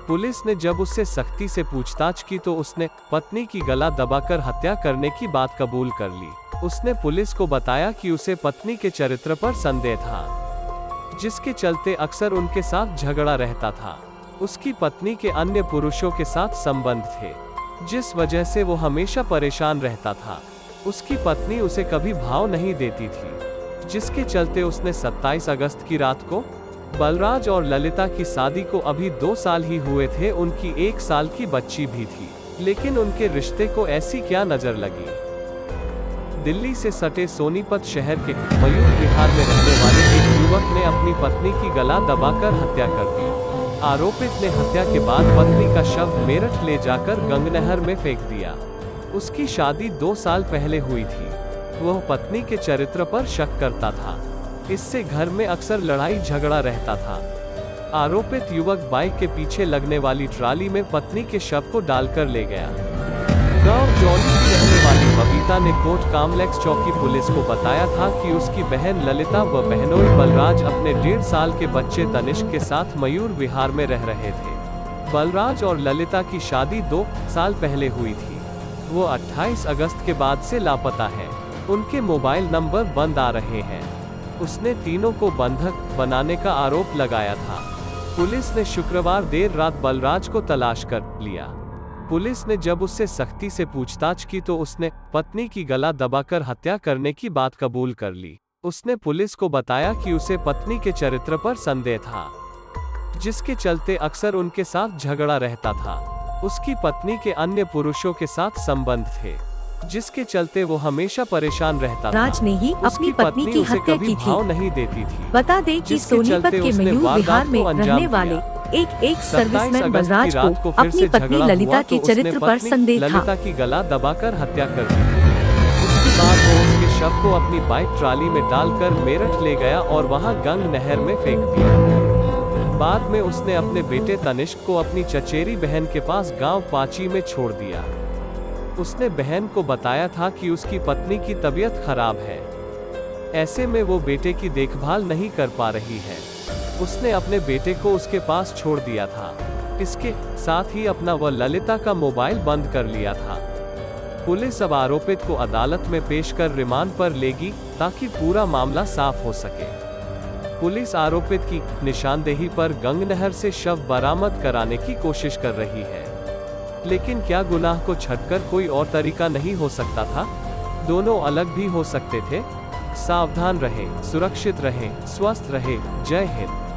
Police ने जब उससे सख्ती से पूछताछ की तो उसने पत्नी की गला दबाकर हत्या करने की बात कबूल कर ली। उसने पुलिस को बताया कि उसे पत्नी के चरित्र पर संदेह था, जिसके चलते अक्सर उनके साथ झगड़ा रहता था। उसकी पत्नी के अन्य पुरुषों के साथ संबंध थे, जिस वजह से वो हमेशा परेशान रहता था। उसकी पत्नी उसे कभी भाव नहीं देती थी, जिसके चलते उसने 27 अगस्त की रात को बलराज और ललिता की शादी को अभी 2 साल ही हुए थे, उनकी 1 साल की बच्ची भी थी, लेकिन उनके रिश्ते को ऐसी क्या नजर लगी। दिल्ली से सटे सोनीपत शहर के मयूर विहार में रहने वाले एक युवक ने अपनी पत्नी की गला दबाकर हत्या कर दी। आरोपित ने हत्या के बाद पत्नी का शव मेरठ ले जाकर गंगनहर में फेंक दिया। उसकी शादी 2 साल पहले हुई थी। वह पत्नी के चरित्र पर शक करता था। इससे घर में अक्सर लड़ाई झगड़ा रहता था। आरोपित युवक बाइक के पीछे लगने वाली ट्राली में पत्नी के शव को डालकर ले गया। गांव जौली की रहने वाली बबीता ने कोट काम्प्लेक्स चौकी पुलिस को बताया था कि उसकी बहन ललिता व बहनोई बलराज अपने 1.5 साल के बच्चे तनिष्क के साथ मयूर विहार में रह रहे थे। बलराज और ललिता की शादी 2 साल पहले हुई थी। वो 28 अगस्त के बाद से लापता है। उनके मोबाइल नंबर बंद आ रहे हैं। उसने तीनों को बंधक बनाने का आरोप लगाया था। पुलिस ने शुक्रवार देर रात बलराज को तलाश कर लिया। पुलिस ने जब उससे सख्ती से पूछताछ की तो उसने पत्नी की गला दबाकर हत्या करने की बात कबूल कर ली। उसने पुलिस को बताया कि उसे पत्नी के चरित्र पर संदेह था, जिसके चलते अक्सर उनके साथ झगड़ा रहता था। उसकी पत्नी के अन्य पुरुषों के साथ संबंध थे, जिसके चलते वो हमेशा परेशान रहता था। राज ने ही अपनी पत्नी की हत्या की थी। भाव नहीं देती थी। बता दें कि सोनीपत के मयूर विहार में रहने वाले एक सर्विसमैन बलराज को अपनी पत्नी ललिता के चरित्र पर संदेह था। ललिता की गला दबाकर हत्या कर दी थी। उसके बाद वो उसके शव को अपनी बाइक ट्राली में डालकर मेरठ ले गया और वहां गंग नहर में फेंक दिया। बाद में उसने अपने बेटे तनिष्क को अपनी चचेरी बहन के पास गांव पाची में छोड़ दिया। उसने बहन को बताया था कि उसकी पत्नी की तबीयत खराब है, ऐसे में वो बेटे की देखभाल नहीं कर पा रही है। उसने अपने बेटे को उसके पास छोड़ दिया था। इसके साथ ही अपना व ललिता का मोबाइल बंद कर लिया था। पुलिस अब आरोपित को अदालत में पेश कर रिमांड पर लेगी ताकि पूरा मामला साफ हो सके। पुलिस आरोपित की निशानदेही पर गंगनहर से शव बरामद कराने की कोशिश कर रही है, लेकिन क्या गुनाह को छटकर कोई और तरीका नहीं हो सकता था? दोनों अलग भी हो सकते थे। सावधान रहें, सुरक्षित रहें, स्वस्थ रहें। जय हिंद।